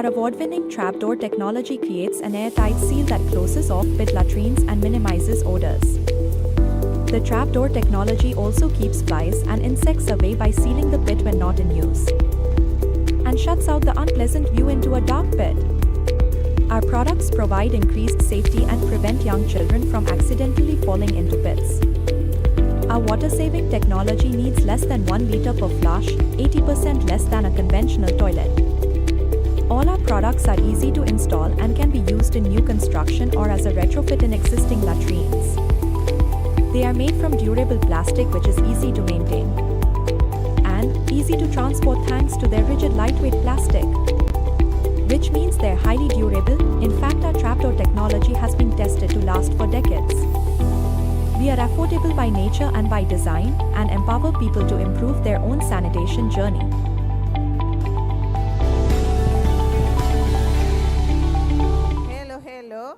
Our award-winning trapdoor technology creates an airtight seal that closes off pit latrines and minimizes odors. The trapdoor technology also keeps flies and insects away by sealing the pit when not in use, and shuts out the unpleasant view into a dark pit. Our products provide increased safety and prevent young children from accidentally falling into pits. Our water-saving technology needs less than 1 liter per flush, 80% less than a conventional toilet. All our products are easy to install and can be used in new construction or as a retrofit in existing latrines. They are made from durable plastic which is easy to maintain and easy to transport thanks to their rigid lightweight plastic, which means they're highly durable. In fact, our trapdoor technology has been tested to last for decades. We are affordable by nature and by design, and empower people to improve their own sanitation journey. Hello.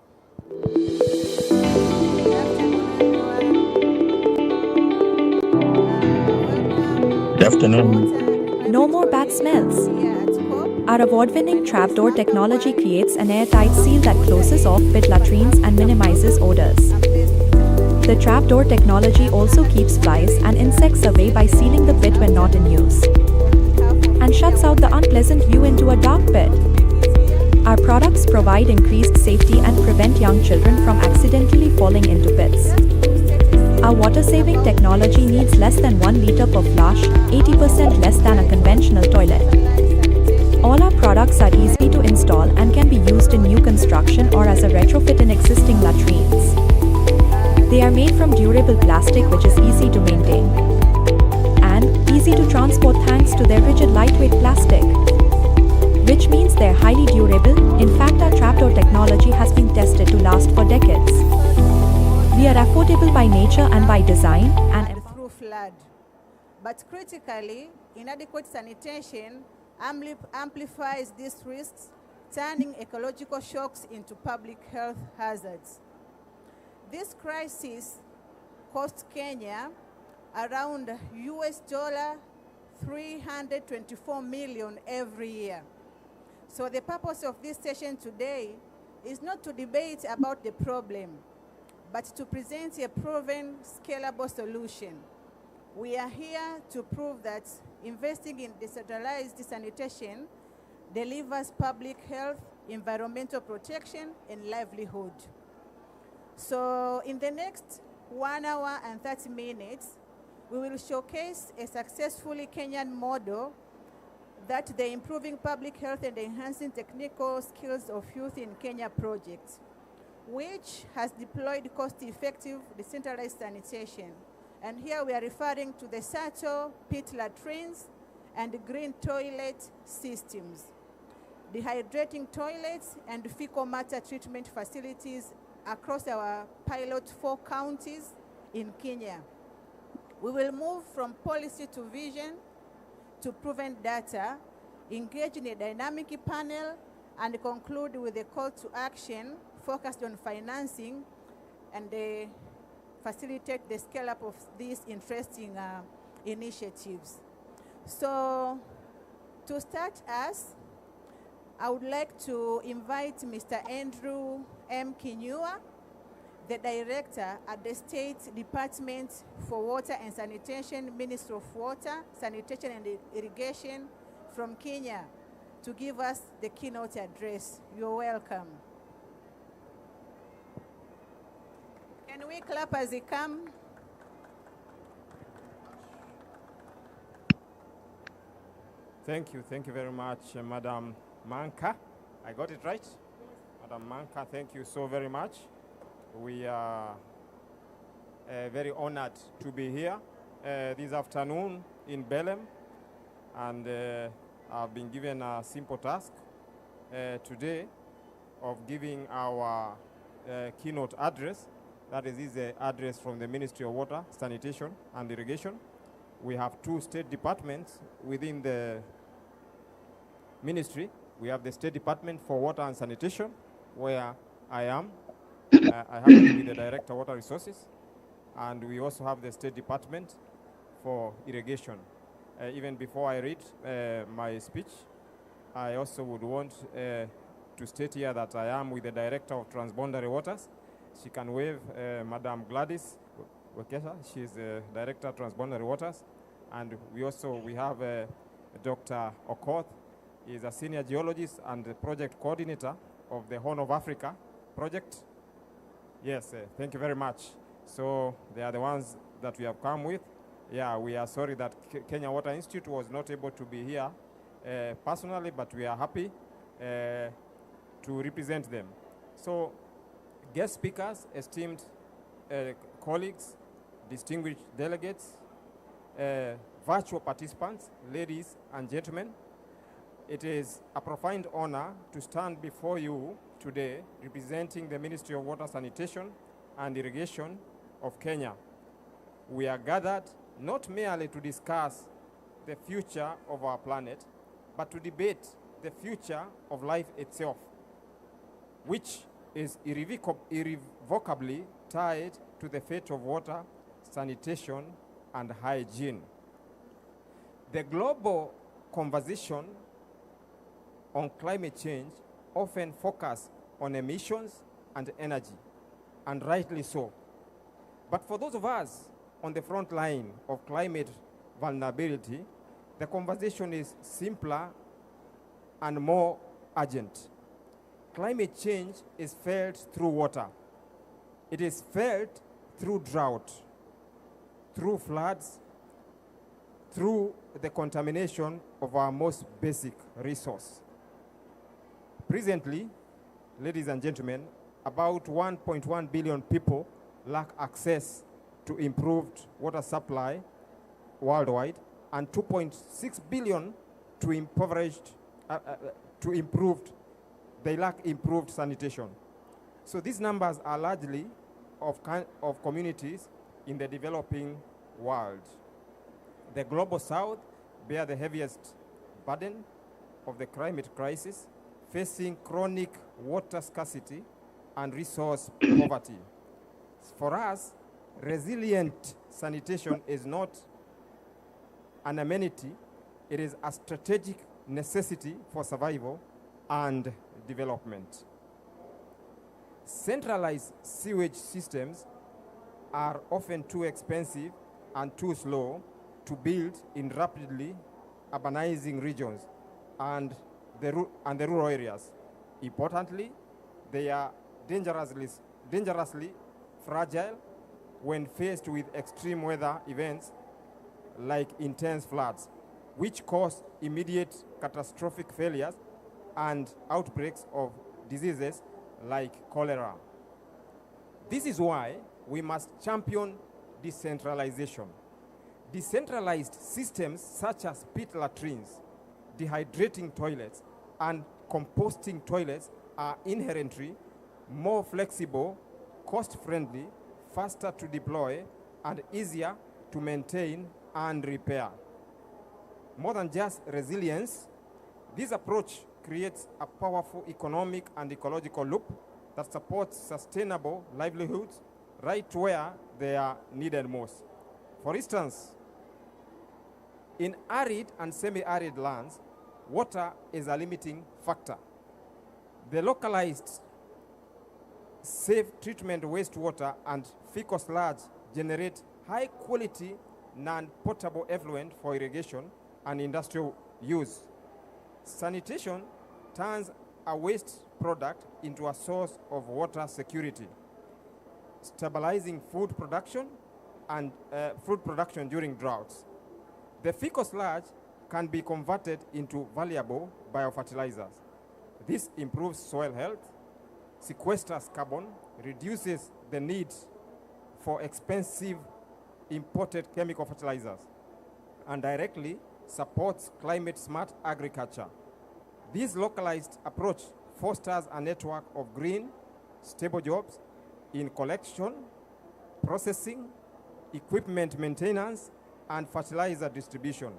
Good afternoon. No more bad smells. Our award-winning trapdoor technology creates an airtight seal that closes off pit latrines and minimizes odors. The trapdoor technology also keeps flies and insects away by sealing the pit when not in use, and shuts out the unpleasant view into a dark pit. Our products provide increased safety and prevent young children from accidentally falling into pits. Our water-saving technology needs less than 1 liter per flush, 80% less than a conventional toilet. All our products are easy to install and can be used in new construction or as a retrofit in existing latrines. They are made from durable plastic which is easy to maintain and easy to transport thanks to their rigid lightweight plastic, which means they're highly durable. In fact, our trapdoor technology has been tested to last for decades. We are affordable by nature and by design and through flood. But critically, inadequate sanitation amplifies these risks, turning ecological shocks into public health hazards. This crisis cost Kenya around $324 million every year. So the purpose of this session today is not to debate about the problem, but to present a proven, scalable solution. We are here to prove that investing in decentralized sanitation delivers public health, environmental protection, and livelihood. So in the next 1 hour and 30 minutes, we will showcase a successfully Kenyan model that the Improving Public Health and Enhancing Technical Skills of Youth in Kenya project, which has deployed cost-effective decentralized sanitation. And here we are referring to the SATO, pit latrines, and green toilet systems, dehydrating toilets, and fecal matter treatment facilities across our pilot 4 counties in Kenya. We will move from policy to vision to proven data, engage in a dynamic panel, and conclude with a call to action focused on financing and facilitate the scale-up of these interesting initiatives. So to start us, I would like to invite Mr. Andrew M. Kinyua, the Director at the State Department for Water and Sanitation, Ministry of Water, Sanitation and Irrigation from Kenya, to give us the keynote address. You're welcome. Can we clap as he comes? Thank you very much, Madam Manka. I got it right? Yes. Madam Manka, thank you so very much. We are very honored to be here this afternoon in Belem, and I've been given a simple task today of giving our keynote address. That is the address from the Ministry of Water, Sanitation and Irrigation. We have 2 state departments within the ministry. We have the State Department for Water and Sanitation, where I am. I happen to be the Director of Water Resources. And we also have the State Department for Irrigation. Even before I read my speech, I also would want to state here that I am with the Director of Transboundary Waters. She can wave, Madam Gladys Wekesa. She's the Director of Transboundary Waters. And we have Dr. Okoth. He's a senior geologist and the project coordinator of the Horn of Africa project. Yes, thank you very much. So they are the ones that we have come with. Yeah, we are sorry that Kenya Water Institute was not able to be here personally, but we are happy to represent them. So guest speakers, esteemed colleagues, distinguished delegates, virtual participants, ladies and gentlemen, it is a profound honor to stand before you today representing the Ministry of Water, Sanitation and Irrigation of Kenya. We are gathered not merely to discuss the future of our planet, but to debate the future of life itself, which is irrevocably tied to the fate of water, sanitation, and hygiene. The global conversation on climate change often focus on emissions and energy, and rightly so. But for those of us on the front line of climate vulnerability, the conversation is simpler and more urgent. Climate change is felt through water. It is felt through drought, through floods, through the contamination of our most basic resource. Presently, ladies and gentlemen, about 1.1 billion people lack access to improved water supply worldwide, and 2.6 billion to they lack improved sanitation. So these numbers are largely of communities in the developing world. The global south bear the heaviest burden of the climate crisis, facing chronic water scarcity and resource poverty. For us, resilient sanitation is not an amenity, it is a strategic necessity for survival and development. Centralized sewage systems are often too expensive and too slow to build in rapidly urbanizing regions and the rural areas. Importantly, they are dangerously fragile when faced with extreme weather events like intense floods, which cause immediate catastrophic failures and outbreaks of diseases like cholera. This is why we must champion decentralization. Decentralized systems such as pit latrines, dehydrating toilets, and composting toilets are inherently more flexible, cost-friendly, faster to deploy, and easier to maintain and repair. More than just resilience, this approach creates a powerful economic and ecological loop that supports sustainable livelihoods right where they are needed most. For instance, in arid and semi-arid lands, water is a limiting factor. The localized safe treatment wastewater and fecal sludge generate high-quality, non-potable effluent for irrigation and industrial use. Sanitation turns a waste product into a source of water security, stabilizing food production during droughts. The fecal sludge can be converted into valuable biofertilizers. This improves soil health, sequesters carbon, reduces the need for expensive imported chemical fertilizers, and directly supports climate-smart agriculture. This localized approach fosters a network of green, stable jobs in collection, processing, equipment maintenance, and fertilizer distribution,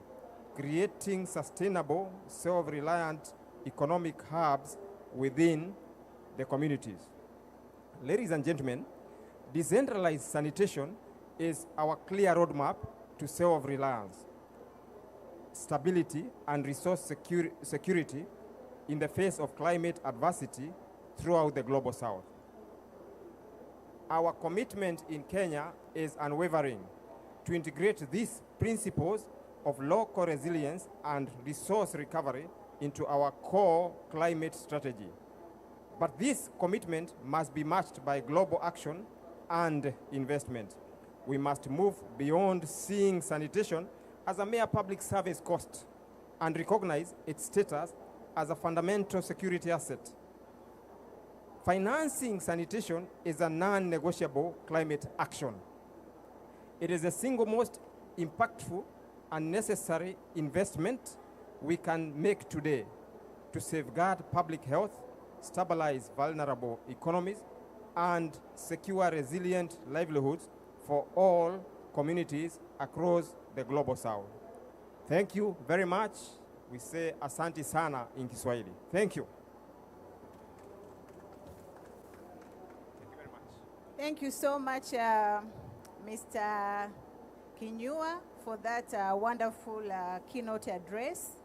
creating sustainable, self-reliant economic hubs within the communities. Ladies and gentlemen, decentralized sanitation is our clear roadmap to self-reliance, stability, and resource security in the face of climate adversity throughout the global south. Our commitment in Kenya is unwavering to integrate these principles of local resilience and resource recovery into our core climate strategy. But this commitment must be matched by global action and investment. We must move beyond seeing sanitation as a mere public service cost and recognize its status as a fundamental security asset. Financing sanitation is a non-negotiable climate action. It is the single most impactful and necessary investment we can make today to safeguard public health, stabilize vulnerable economies, and secure resilient livelihoods for all communities across the global south. Thank you very much. We say asante sana in Kiswahili. Thank you. Thank you very much. Thank you so much, Mr. Kinyua, for that wonderful keynote address.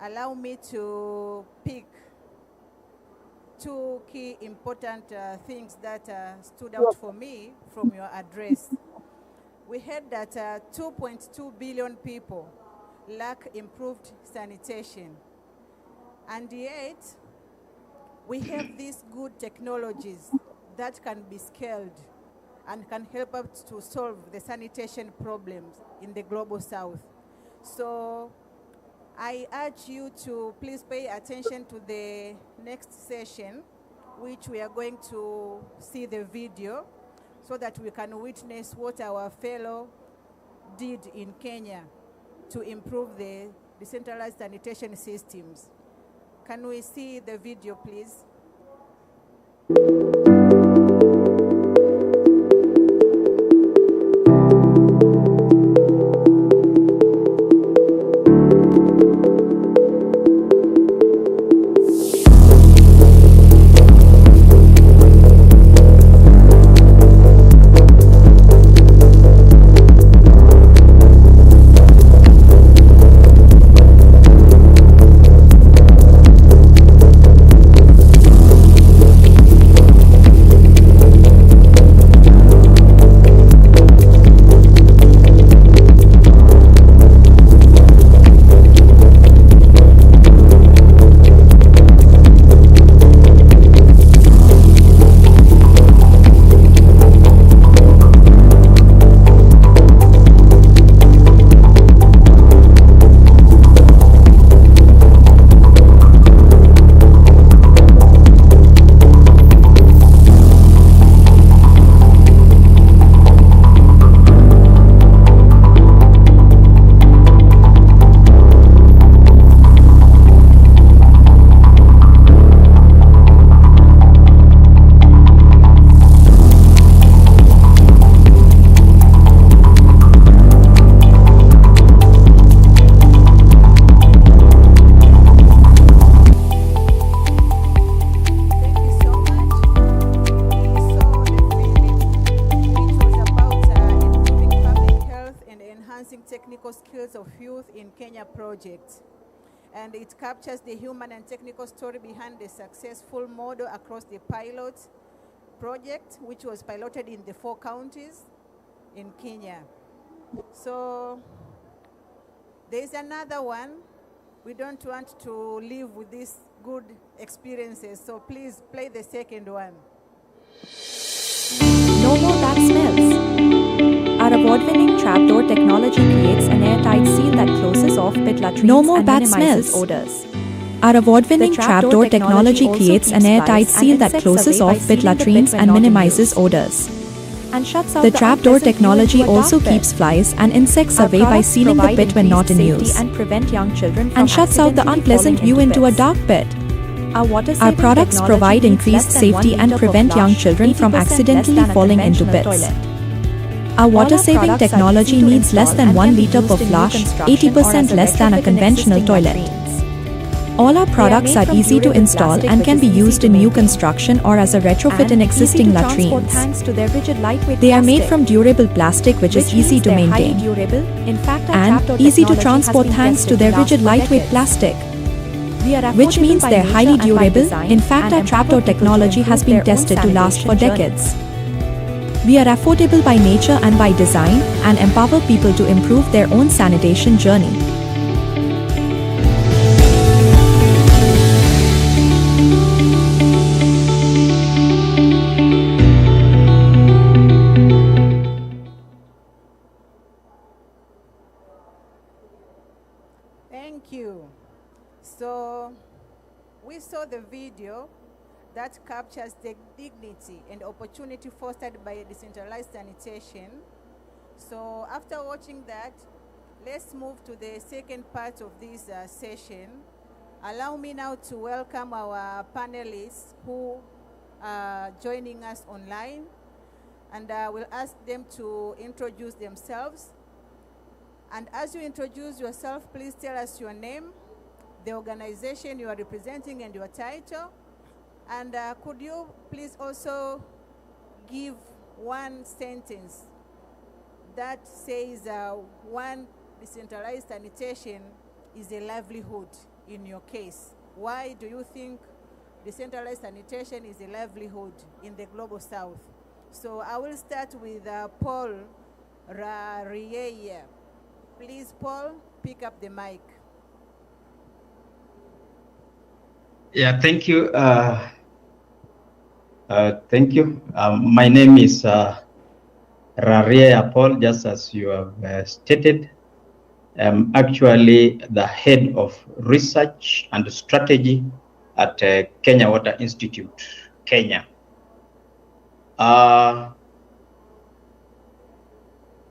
Allow me to pick two key important things that stood out for me from your address. We heard that 2.2 billion people lack improved sanitation. And yet, we have these good technologies that can be scaled and can help us to solve the sanitation problems in the global south. So I urge you to please pay attention to the next session, which we are going to see the video so that we can witness what our fellow did in Kenya to improve the decentralized sanitation systems. Can we see the video, please? Technical skills of youth in Kenya project. And it captures the human and technical story behind the successful model across the pilot project, which was piloted in the 4 counties in Kenya. So there's another one. We don't want to live with these good experiences, so please play the second one. No more bad smells. Our award-winning trapdoor technology creates an airtight seal that closes off pit latrines and minimizes odors. Our award-winning trapdoor technology creates an airtight seal that closes off pit latrines and minimizes odors. The trapdoor technology also keeps flies and insects away by sealing the pit when not in use, and shuts out the unpleasant view into a dark pit. Our products provide increased safety and prevent young children from accidentally falling into pits. Our water-saving technology needs less than 1 liter per flush, 80% less than a conventional toilet. All our products are easy to install and can be used in new construction or as a retrofit in existing latrines. They are made from durable plastic which is easy to maintain, and easy to transport thanks to their rigid lightweight plastic. which means they're highly durable. In fact, our trapdoor technology has been tested to last for decades. We are affordable by nature and by design, and empower people to improve their own sanitation journey. Thank you. So, we saw the video that captures the dignity and opportunity fostered by decentralized sanitation. So after watching that, let's move to the second part of this session. Allow me now to welcome our panelists who are joining us online, and we'll ask them to introduce themselves. And as you introduce yourself, please tell us your name, the organization you are representing, and your title. And could you please also give one sentence that says one decentralized sanitation is a livelihood in your case? Why do you think decentralized sanitation is a livelihood in the Global South? So I will start with Paul Rarieye. Please, Paul, pick up the mic. Yeah, thank you. Thank you. My name is Raria Paul, just as you have stated. I'm actually the head of research and strategy at Kenya Water Institute, Kenya.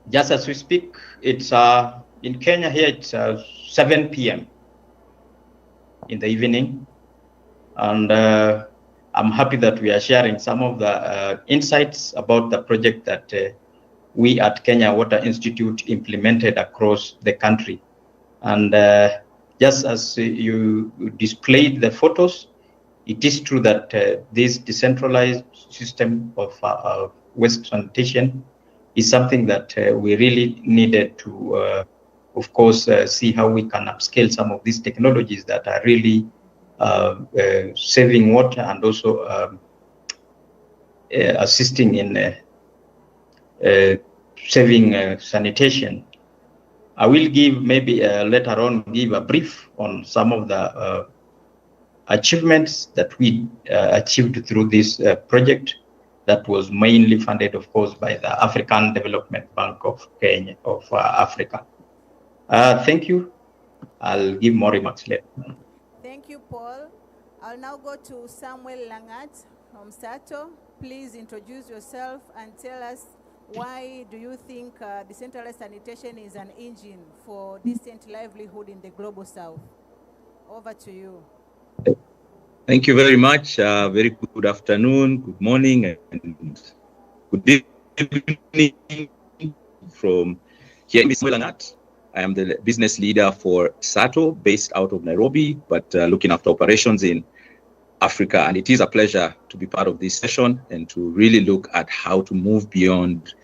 Just as we speak, it's in Kenya here, it's 7 p.m. in the evening. And I'm happy that we are sharing some of the insights about the project that we at Kenya Water Institute implemented across the country. And just as you displayed the photos, it is true that this decentralized system of waste sanitation is something that we really needed to, of course, see how we can upscale some of these technologies that are really saving water and also assisting in saving sanitation. I will give maybe later on give a brief on some of the achievements that we achieved through this project that was mainly funded, of course, by the African Development Bank of Kenya, of Africa. Thank you. I'll give more remarks later. Thank you, Paul. I'll now go to Samuel Langat from SATO. Please introduce yourself and tell us why do you think decentralized sanitation is an engine for decent livelihood in the Global South? Over to you. Thank you very much. Very good afternoon, good morning, and good evening from here in Samuel Langat. I am the business leader for SATO, based out of Nairobi, but looking after operations in Africa. And it is a pleasure to be part of this session and to really look at how to move beyond,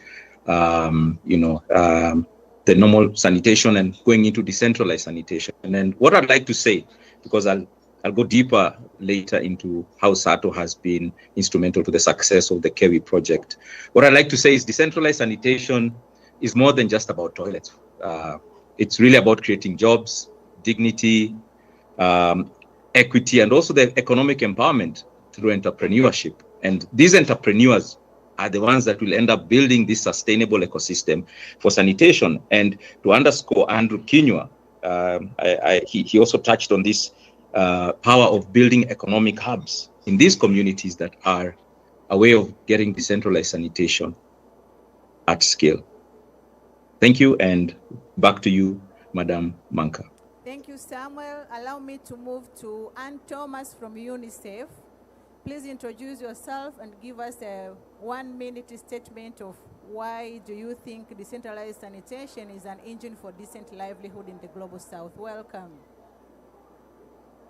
the normal sanitation and going into decentralized sanitation. And then what I'd like to say, because I'll go deeper later into how SATO has been instrumental to the success of the Peri project. What I'd like to say is decentralized sanitation is more than just about toilets. It's really about creating jobs, dignity, equity, and also the economic empowerment through entrepreneurship. And these entrepreneurs are the ones that will end up building this sustainable ecosystem for sanitation. And to underscore Andrew Kinyua, he also touched on this power of building economic hubs in these communities that are a way of getting decentralized sanitation at scale. Thank you, and back to you, Madam Manka. Thank you, Samuel. Allow me to move to Ann Thomas from UNICEF. Please introduce yourself and give us a 1-minute statement of why do you think decentralized sanitation is an engine for decent livelihood in the Global South. Welcome.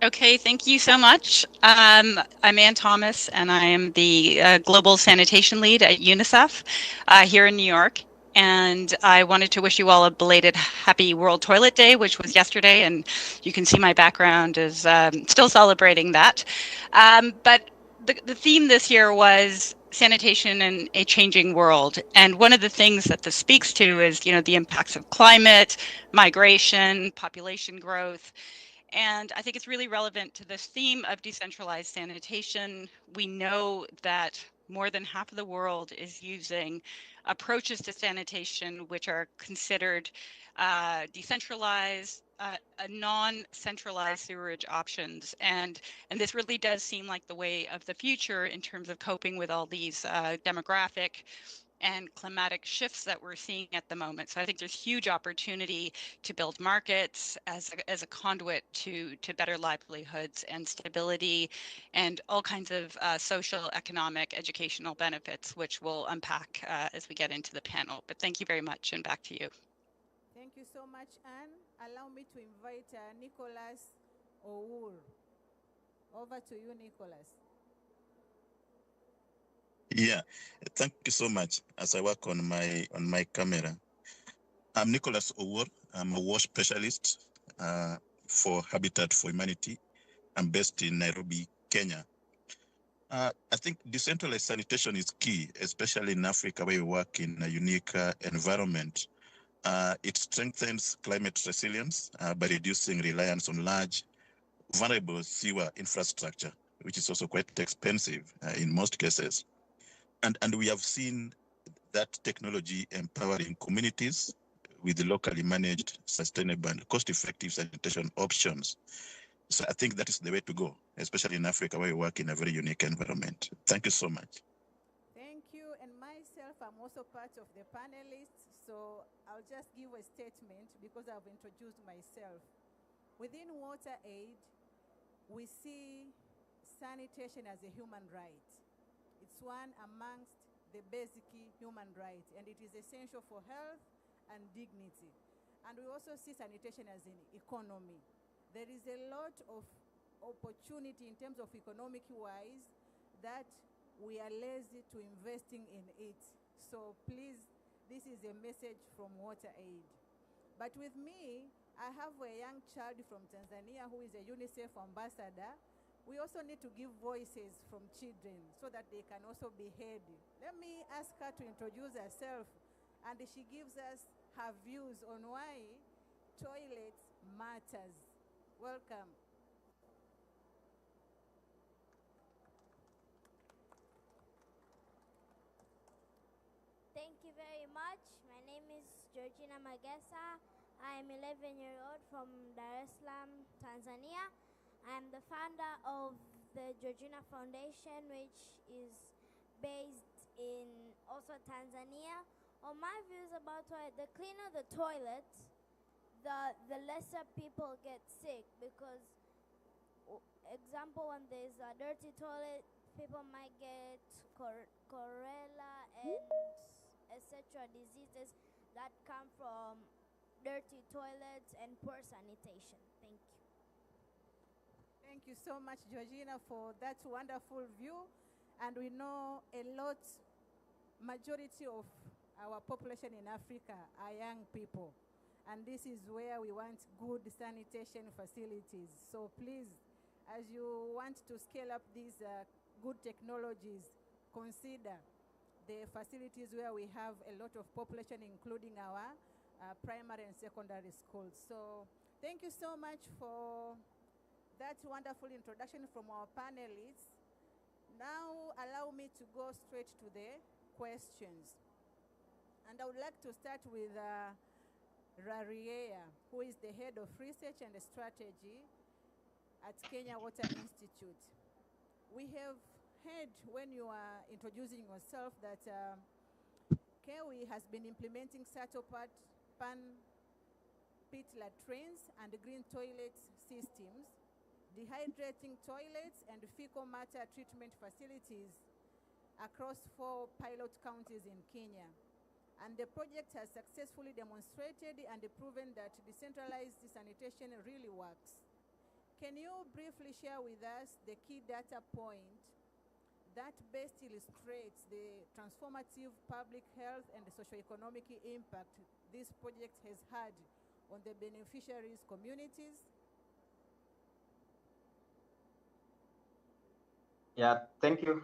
Okay, thank you so much. I'm Ann Thomas, and I am the Global Sanitation Lead at UNICEF here in New York. And I wanted to wish you all a belated happy World Toilet Day, which was yesterday. And you can see my background is still celebrating that. But the theme this year was sanitation in a changing world. And one of the things that this speaks to is, you know, the impacts of climate, migration, population growth. And I think it's really relevant to this theme of decentralized sanitation. We know that more than half of the world is using approaches to sanitation which are considered decentralized, non-centralized sewerage options. And this really does seem like the way of the future in terms of coping with all these demographic and climatic shifts that we're seeing at the moment. So I think there's huge opportunity to build markets as a conduit to better livelihoods and stability and all kinds of social, economic, educational benefits, which we'll unpack as we get into the panel. But thank you very much, and back to you. Thank you so much, Anne. Allow me to invite Nicholas Owour. Over to you, Nicholas. Yeah, thank you so much. As I work on my camera, I'm Nicholas Owour. I'm a wash specialist for Habitat for Humanity. I'm based in Nairobi, Kenya. I think decentralized sanitation is key, especially in Africa where we work in a unique environment. It strengthens climate resilience by reducing reliance on large, vulnerable sewer infrastructure, which is also quite expensive in most cases. And we have seen that technology empowering communities with locally managed, sustainable, and cost-effective sanitation options. So I think that is the way to go, especially in Africa where we work in a very unique environment. Thank you so much. Thank you. And myself, I'm also part of the panelists, so I'll just give a statement because I've introduced myself. Within WaterAid, we see sanitation as a human right. It's one amongst the basic human rights, and it is essential for health and dignity. And we also see sanitation as an economy. There is a lot of opportunity in terms of economic-wise that we are lazy to investing in it. So please, this is a message from WaterAid. But with me, I have a young child from Tanzania who is a UNICEF ambassador. We also need to give voices from children so that they can also be heard. Let me ask her to introduce herself, and she gives us her views on why toilets matters. Welcome. Thank you very much. My name is Georgina Magesa. I am 11-year-old from Dar es Salaam, Tanzania. I am the founder of the Georgina Foundation, which is based in also Tanzania. On my views about toilet, the cleaner the toilet, the lesser people get sick, because example, when there's a dirty toilet, people might get cholera and etc. diseases that come from dirty toilets and poor sanitation. Thank you. Thank you so much, Georgina, for that wonderful view. And we know a lot, majority of our population in Africa are young people. And this is where we want good sanitation facilities. So please, as you want to scale up these good technologies, consider the facilities where we have a lot of population, including our primary and secondary schools. So thank you so much for that wonderful introduction from our panelists. Now allow me to go straight to the questions. And I would like to start with Rariea, who is the head of research and strategy at Kenya Water Institute. We have heard when you are introducing yourself that KEWI has been implementing pan pit latrines and green toilet systems, dehydrating toilets and fecal matter treatment facilities across 4 pilot counties in Kenya. And the project has successfully demonstrated and proven that decentralized sanitation really works. Can you briefly share with us the key data point that best illustrates the transformative public health and the socio-economic impact this project has had on the beneficiaries' communities? Yeah, thank you.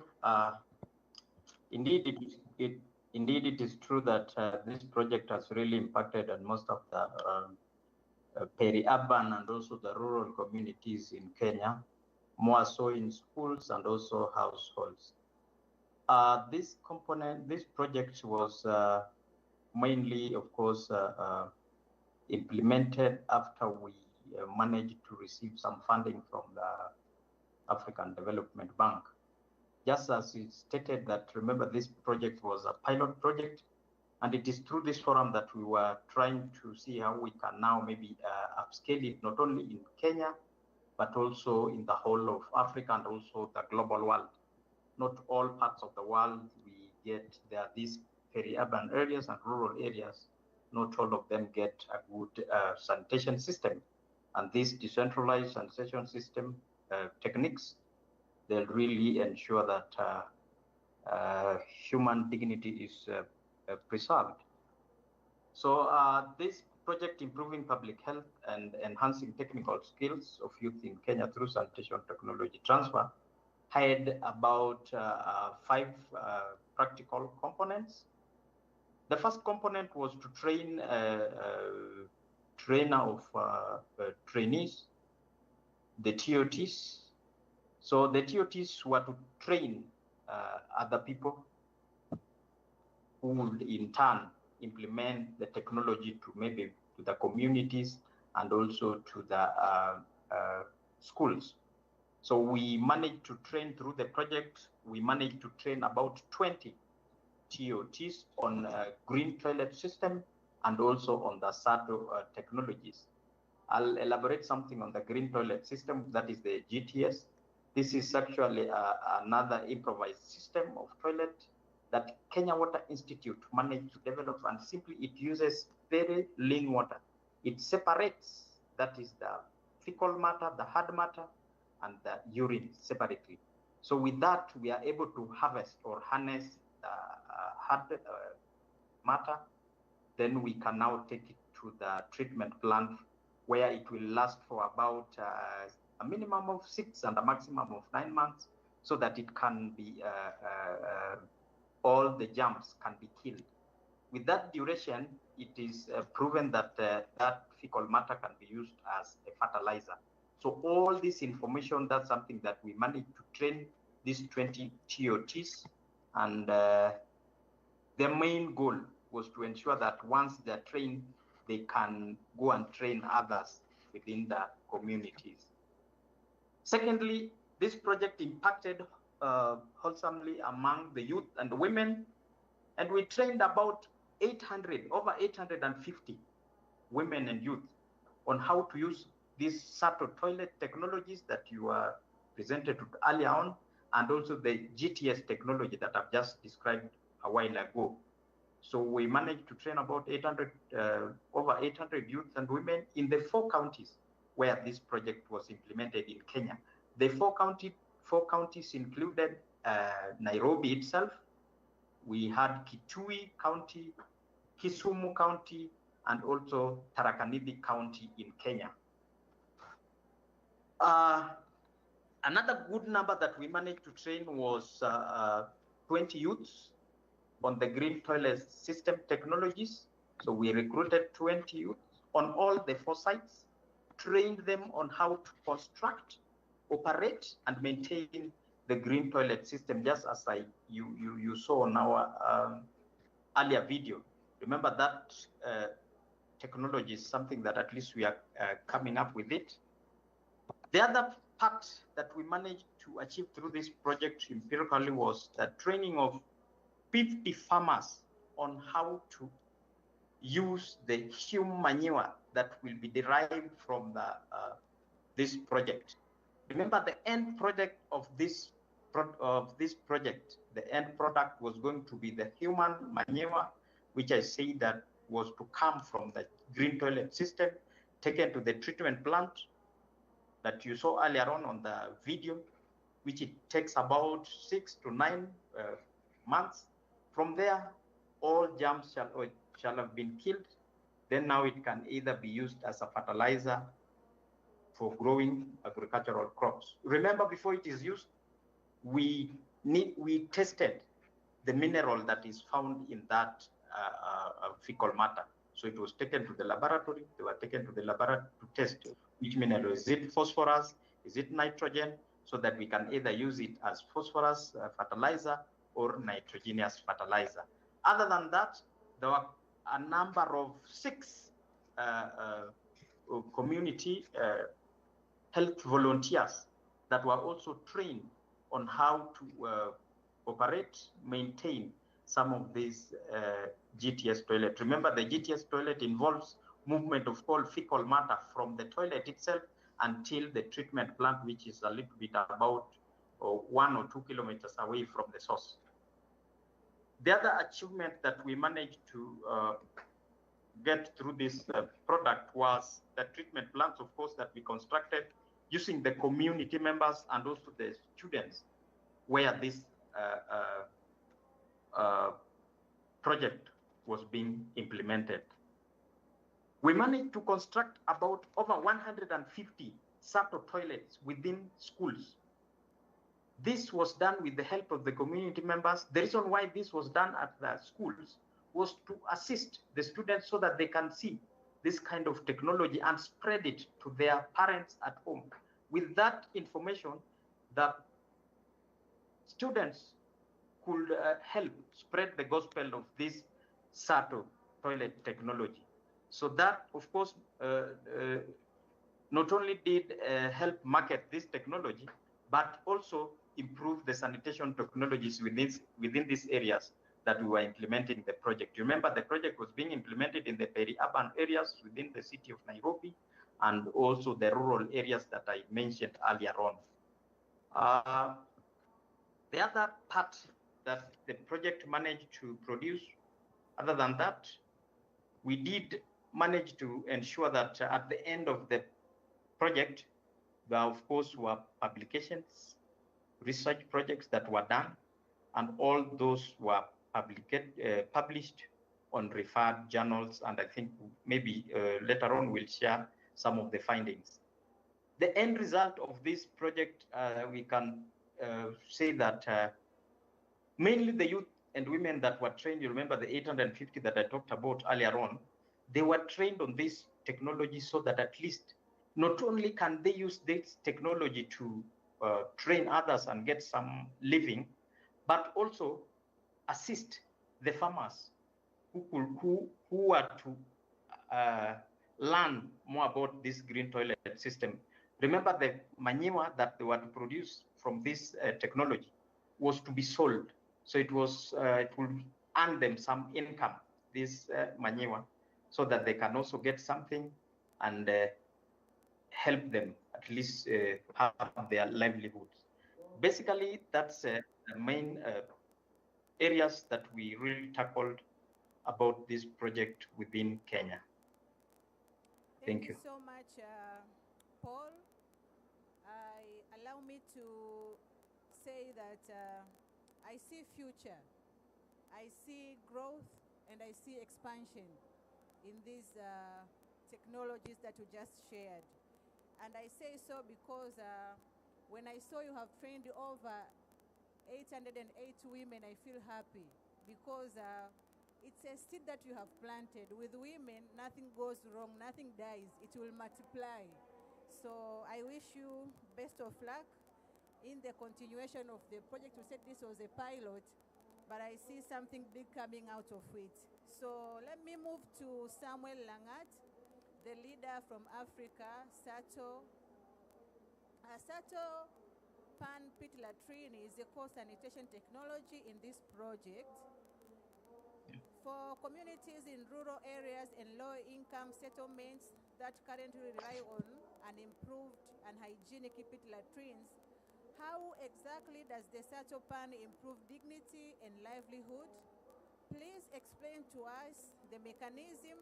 Indeed, it is true that this project has really impacted on most of the peri-urban and also the rural communities in Kenya, more so in schools and also households. This project was mainly, of course, implemented after we managed to receive some funding from the African Development Bank. Just as it stated that, remember, this project was a pilot project, and it is through this forum that we were trying to see how we can now maybe upscale it, not only in Kenya, but also in the whole of Africa and also the global world. Not all parts of the world there are these peri-urban areas and rural areas. Not all of them get a good sanitation system. And this decentralized sanitation system techniques, they'll really ensure that human dignity is preserved. So this project, improving public health and enhancing technical skills of youth in Kenya through sanitation technology transfer, had about 5 practical components. The first component was to train a trainer of trainees, the TOTs. So the TOTs were to train other people who would in turn implement the technology to maybe to the communities and also to the schools. So we managed to train through the project, we managed to train about 20 TOTs on green toilet system and also on the SATO technologies. I'll elaborate something on the green toilet system, that is the GTS. This is actually another improvised system of toilet that Kenya Water Institute managed to develop, and simply it uses very lean water. It separates, that is the fecal matter, the hard matter, and the urine separately. So with that, we are able to harvest or harness hard matter. Then we can now take it to the treatment plant where it will last for about a minimum of 6 and a maximum of 9 months, so that it can be, all the germs can be killed. With that duration, it is proven that that fecal matter can be used as a fertilizer. So all this information, that's something that we managed to train these 20 TOTs, and their main goal was to ensure that once they're trained, they can go and train others within the communities. Secondly, this project impacted wholesomely among the youth and the women, and we trained about over 850 women and youth on how to use these SATO toilet technologies that you were presented earlier on, and also the GTS technology that I've just described a while ago. So we managed to train about over 800 youth and women in the 4 counties where this project was implemented in Kenya. The 4 counties included Nairobi itself. We had Kitui County, Kisumu County, and also Tharaka Nithi County in Kenya. Another good number that we managed to train was 20 youths on the green toilet system technologies. So we recruited 20 youths on all the 4 sites, trained them on how to construct, operate, and maintain the green toilet system, just as you saw on our earlier video. Remember that technology is something that at least we are coming up with it. The other part that we managed to achieve through this project empirically was the training of 50 farmers on how to use the human manure that will be derived from this project. Remember, the end project of this project, the end product was going to be the human manure, which I say that was to come from the green toilet system, taken to the treatment plant that you saw earlier on the video, which it takes about 6 to 9 months. From there, all germs shall have been killed. Then now it can either be used as a fertilizer for growing agricultural crops. Remember, before it is used, we tested the mineral that is found in that fecal matter. So it was taken to the laboratory. They were taken to the laboratory to test which mineral. Is it phosphorus? Is it nitrogen? So that we can either use it as phosphorus fertilizer or nitrogenous fertilizer. Other than that, there were a number of 6 community health volunteers that were also trained on how to operate, maintain some of these GTS toilet. Remember, the GTS toilet involves movement of all fecal matter from the toilet itself until the treatment plant, which is a little bit about 1 or 2 kilometers away from the source. The other achievement that we managed to get through this product was the treatment plants, of course, that we constructed using the community members and also the students where this project was being implemented. We managed to construct about over 150 SATO toilets within schools. This was done with the help of the community members. The reason why this was done at the schools was to assist the students so that they can see this kind of technology and spread it to their parents at home. With that information, the students could help spread the gospel of this SATO toilet technology. So that, of course, not only did help market this technology, but also improve the sanitation technologies within these areas that we were implementing the project. Remember, the project was being implemented in the peri-urban areas within the city of Nairobi and also the rural areas that I mentioned earlier on. The other part that the project managed to produce, other than that, we did manage to ensure that at the end of the project, there, of course, were publications, research projects that were done, and all those were published on referred journals, and I think maybe later on we'll share some of the findings. The end result of this project, we can say that mainly the youth and women that were trained, you remember the 850 that I talked about earlier on, they were trained on this technology so that at least not only can they use this technology to train others and get some living, but also assist the farmers who were to learn more about this green toilet system. Remember, the manure that they were to produce from this technology was to be sold. So it was it would earn them some income, this manure, so that they can also get something and help them at least have their livelihoods. Basically, that's the main areas that we really tackled about this project within Kenya. Thank you so much, Paul. Allow me to say that I see future, I see growth, and I see expansion in these technologies that you just shared. And I say so because when I saw you have trained over 808 women, I feel happy because it's a seed that you have planted. With women, nothing goes wrong, nothing dies, it will multiply. So I wish you best of luck in the continuation of the project. You said this was a pilot, but I see something big coming out of it. So let me move to Samuel Langat, the leader from Africa, SATO. SATO Pan Pit Latrine is a core sanitation technology in this project. For communities in rural areas and low-income settlements that currently rely on an improved and hygienic pit latrines, how exactly does the SATO Pan improve dignity and livelihood? Please explain to us the mechanism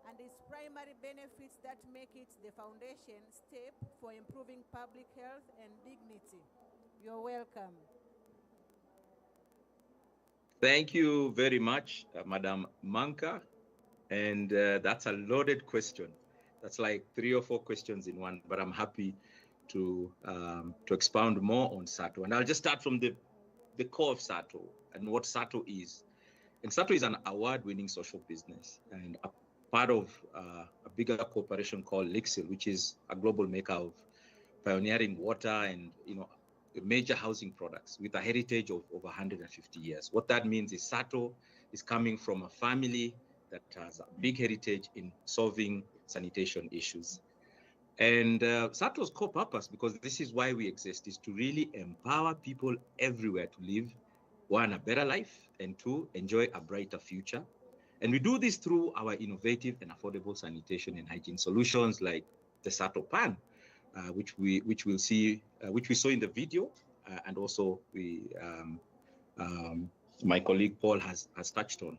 and its primary benefits that make it the foundation step for improving public health and dignity. You're welcome. Thank you very much, Madam Manka. And that's a loaded question. That's like 3 or 4 questions in one, but I'm happy to expound more on SATO. And I'll just start from the core of SATO and what SATO is. And SATO is an award-winning social business and a part of a bigger corporation called Lixil, which is a global maker of pioneering water and major housing products with a heritage of over 150 years. What that means is SATO is coming from a family that has a big heritage in solving sanitation issues. And SATO's core purpose, because this is why we exist, is to really empower people everywhere to live, 1, a better life, and 2, enjoy a brighter future. And we do this through our innovative and affordable sanitation and hygiene solutions like the SATO Pan, which we saw in the video, and also my colleague Paul has touched on.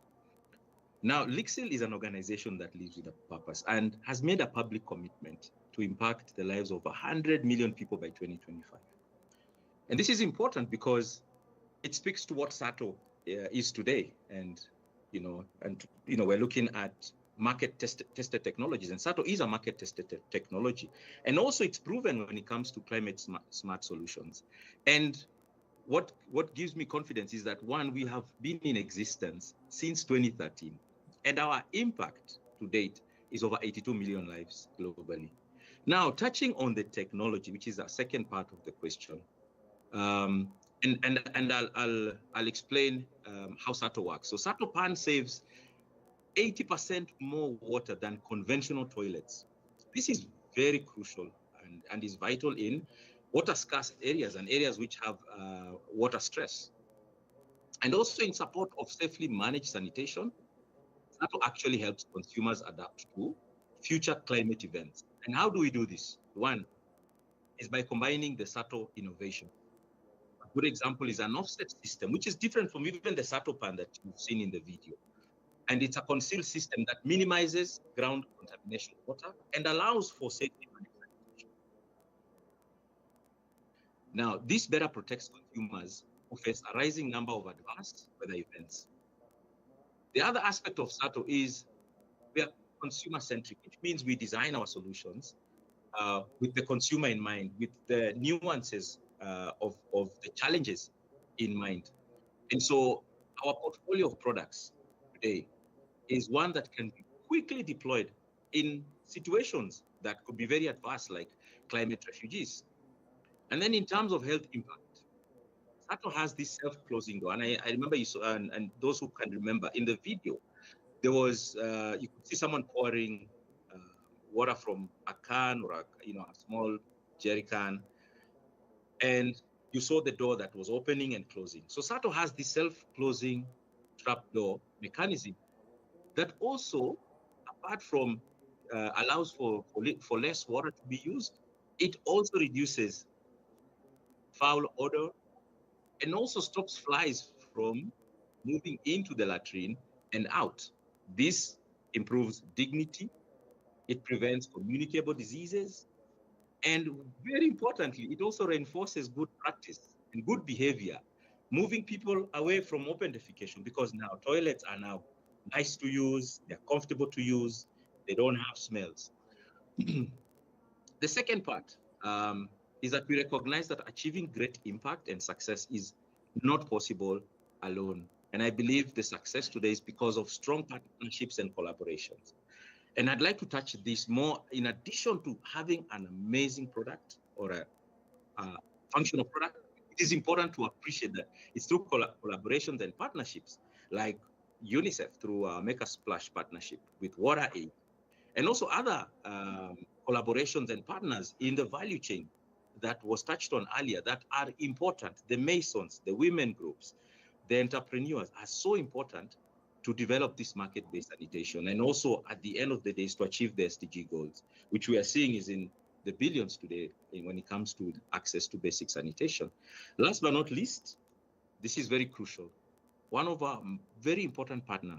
Now, Lixil is an organization that lives with a purpose and has made a public commitment to impact the lives of 100 million people by 2025. And this is important because it speaks to what SATO is today. And we're looking at market-tested technologies, and SATO is a market-tested technology. And also it's proven when it comes to climate smart solutions. And what gives me confidence is that, 1, we have been in existence since 2013, and our impact to date is over 82 million lives globally. Now, touching on the technology, which is our second part of the question, and I'll explain how SATO works. So SATO Pan saves 80% more water than conventional toilets. This is very crucial and is vital in water scarce areas and areas which have water stress. And also in support of safely managed sanitation, SATO actually helps consumers adapt to future climate events. And how do we do this? 1 is by combining the SATO innovation. A good example is an offset system, which is different from even the SATO Pan that you've seen in the video. And it's a concealed system that minimizes ground contamination water and allows for safety managed sanitation. Now, this better protects consumers who face a rising number of adverse weather events. The other aspect of SATO is we are consumer-centric, which means we design our solutions with the consumer in mind, with the nuances of the challenges in mind. And so our portfolio of products today is one that can be quickly deployed in situations that could be very adverse, like climate refugees. And then in terms of health impact, SATO has this self-closing door. And I remember you saw, and those who can remember, in the video, there was, you could see someone pouring water from a can or a small jerry can, and you saw the door that was opening and closing. So SATO has this self-closing trapdoor mechanism that also, apart from allows for less water to be used, it also reduces foul odor and also stops flies from moving into the latrine and out. This improves dignity, it prevents communicable diseases, and very importantly, it also reinforces good practice and good behavior, moving people away from open defecation, because now toilets are now nice to use, they're comfortable to use, they don't have smells. The second part is that we recognize that achieving great impact and success is not possible alone. And I believe the success today is because of strong partnerships and collaborations. And I'd like to touch this more. In addition to having an amazing product or a functional product, it is important to appreciate that it's through collaborations and partnerships, like UNICEF through our Make a Splash partnership with WaterAid, and also other collaborations and partners in the value chain that was touched on earlier that are important. The Masons, the women groups, the entrepreneurs are so important to develop this market-based sanitation, and also at the end of the day is to achieve the SDG goals, which we are seeing is in the billions today when it comes to access to basic sanitation. Last but not least, this is very crucial. One of our very important partners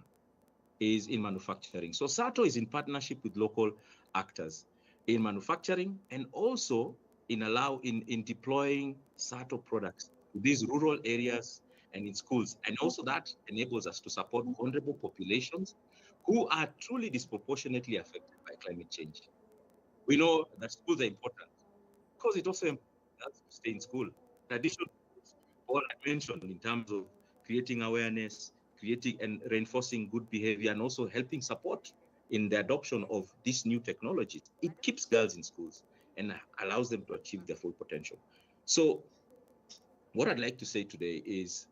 is in manufacturing. So SATO is in partnership with local actors in manufacturing and also in deploying SATO products to these rural areas and in schools. And also that enables us to support vulnerable populations who are truly disproportionately affected by climate change. We know that schools are important because it also helps to stay in school. In addition to what I mentioned in terms of creating awareness, creating and reinforcing good behavior, and also helping support in the adoption of these new technologies, it keeps girls in schools and allows them to achieve their full potential. So what I'd like to say today is,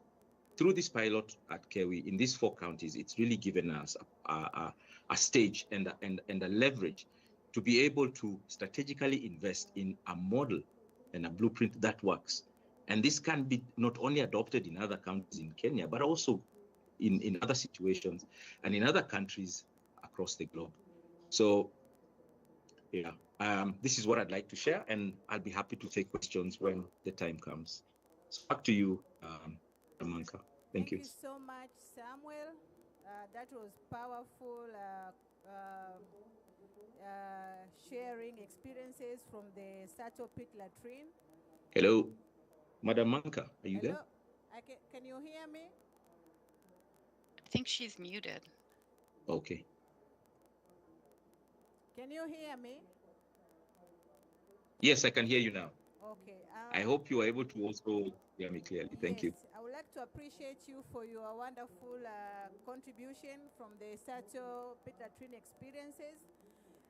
through this pilot at Kewi in these 4 counties, it's really given us a stage and a leverage to be able to strategically invest in a model and a blueprint that works. And this can be not only adopted in other counties in Kenya, but also in other situations and in other countries across the globe. So yeah, this is what I'd like to share, and I'll be happy to take questions when the time comes. So back to you, Manka. Thank you. Thank you so much, Samuel. That was powerful, sharing experiences from the SATO pit latrine. Hello, Madam Manka, are you there? Can you hear me? I think she's muted. Okay. Can you hear me? Yes, I can hear you now. Okay. I hope you are able to also hear me clearly. Thank you. I would like to appreciate you for your wonderful contribution from the SATO pit latrine experiences.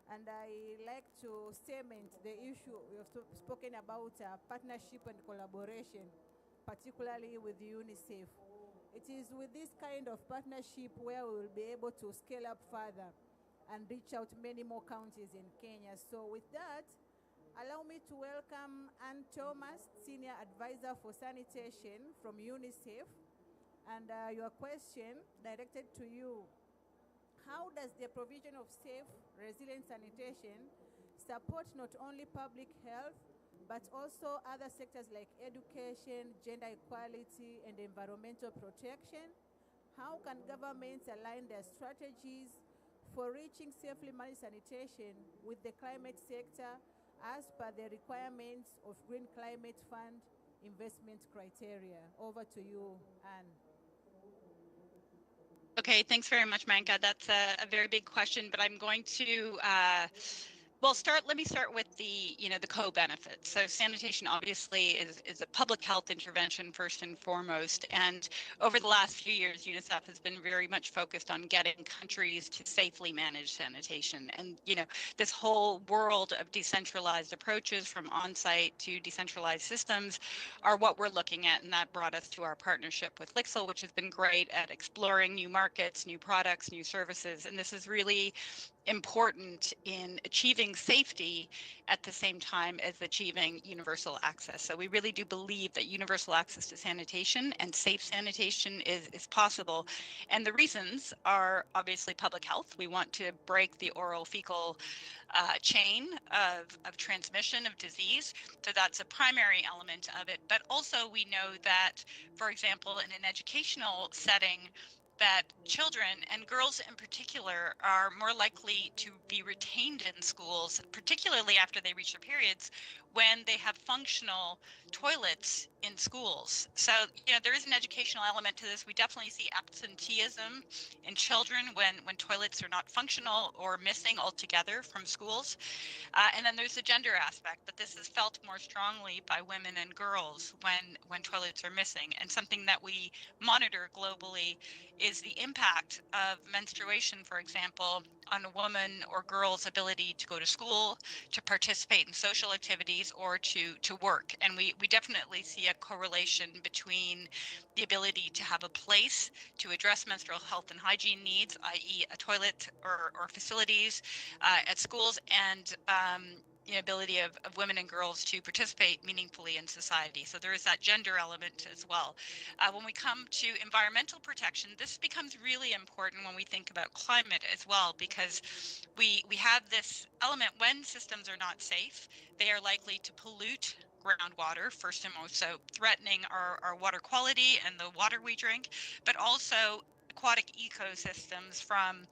And I like to statement the issue we have spoken about partnership and collaboration, particularly with UNICEF. It is with this kind of partnership where we will be able to scale up further and reach out many more counties in Kenya. So with that, allow me to welcome Ann Thomas, Senior Advisor for Sanitation from UNICEF. And your question directed to you: how does the provision of safe, resilient sanitation support not only public health, but also other sectors like education, gender equality, and environmental protection? How can governments align their strategies for reaching safely managed sanitation with the climate sector as per the requirements of Green Climate Fund investment criteria? Over to you, Anne. Okay, thanks very much, Manka. That's a very big question, but I'm going to let me start with the co-benefits. So sanitation obviously is a public health intervention first and foremost. And over the last few years, UNICEF has been very much focused on getting countries to safely manage sanitation. And, this whole world of decentralized approaches from on-site to decentralized systems are what we're looking at. And that brought us to our partnership with Lixil, which has been great at exploring new markets, new products, new services. And this is really important in achieving safety at the same time as achieving universal access. So we really do believe that universal access to sanitation and safe sanitation is possible. And the reasons are obviously public health. We want to break the oral fecal chain of transmission of disease. So that's a primary element of it. But also we know that, for example, in an educational setting, that children, and girls in particular, are more likely to be retained in schools, particularly after they reach their periods, when they have functional toilets in schools. So, there is an educational element to this. We definitely see absenteeism in children when toilets are not functional or missing altogether from schools. And then there's the gender aspect, that this is felt more strongly by women and girls when toilets are missing. And something that we monitor globally is the impact of menstruation, for example, on a woman or girl's ability to go to school, to participate in social activities, or to work. And we definitely see a correlation between the ability to have a place to address menstrual health and hygiene needs, i.e. a toilet or facilities at schools, and the ability of women and girls to participate meaningfully in society. So there is that gender element as well. When we come to environmental protection, this becomes really important when we think about climate as well, because we have this element: when systems are not safe, they are likely to pollute groundwater, first and most, so threatening our water quality and the water we drink, but also aquatic ecosystems from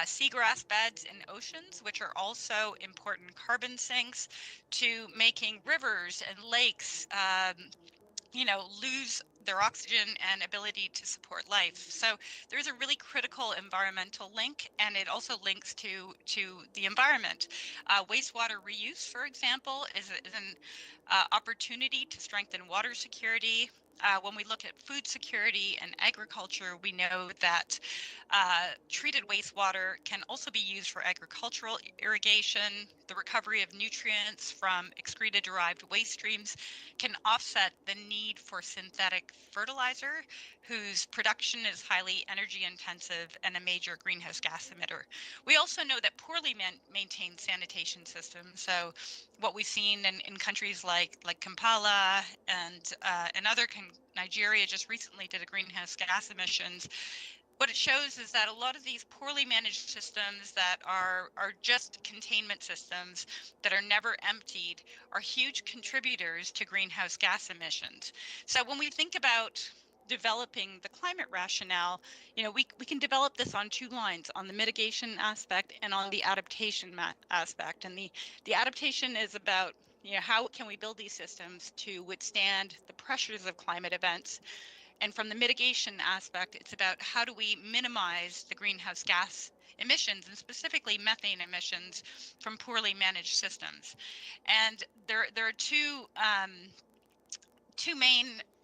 seagrass beds in oceans, which are also important carbon sinks, to making rivers and lakes lose their oxygen and ability to support life. So there's a really critical environmental link, and it also links to the environment. Wastewater reuse, for example, is an opportunity to strengthen water security. When we look at food security and agriculture, we know that treated wastewater can also be used for agricultural irrigation. The recovery of nutrients from excreta-derived waste streams can offset the need for synthetic fertilizer, whose production is highly energy intensive and a major greenhouse gas emitter. We also know that poorly maintained sanitation systems, so what we've seen in countries like Kampala and Nigeria just recently did a greenhouse gas emissions. What it shows is that a lot of these poorly managed systems that are just containment systems that are never emptied are huge contributors to greenhouse gas emissions. So when we think about developing the climate rationale, we can develop this on two lines, on the mitigation aspect and on the adaptation aspect. And the adaptation is about how can we build these systems to withstand the pressures of climate events. And from the mitigation aspect, it's about how do we minimize the greenhouse gas emissions, and specifically methane emissions from poorly managed systems. And there are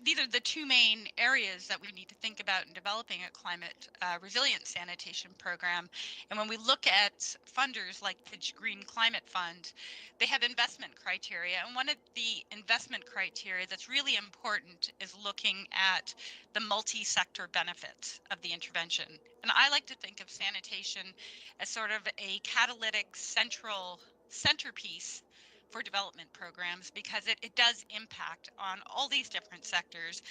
these are the two main areas that we need to think about in developing a climate resilient sanitation program. And when we look at funders like the Green Climate Fund, they have investment criteria. And one of the investment criteria that's really important is looking at the multi-sector benefits of the intervention. And I like to think of sanitation as sort of a catalytic centerpiece for development programs, because it does impact on all these different sectors.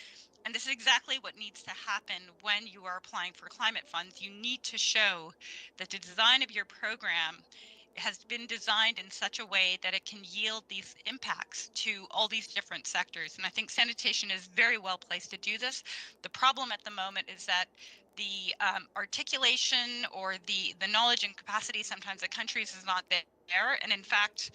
And this is exactly what needs to happen when you are applying for climate funds. You need to show that the design of your program has been designed in such a way that it can yield these impacts to all these different sectors. And I think sanitation is very well placed to do this. The problem at the moment is that the articulation or the knowledge and capacity sometimes at countries is not there. And in fact,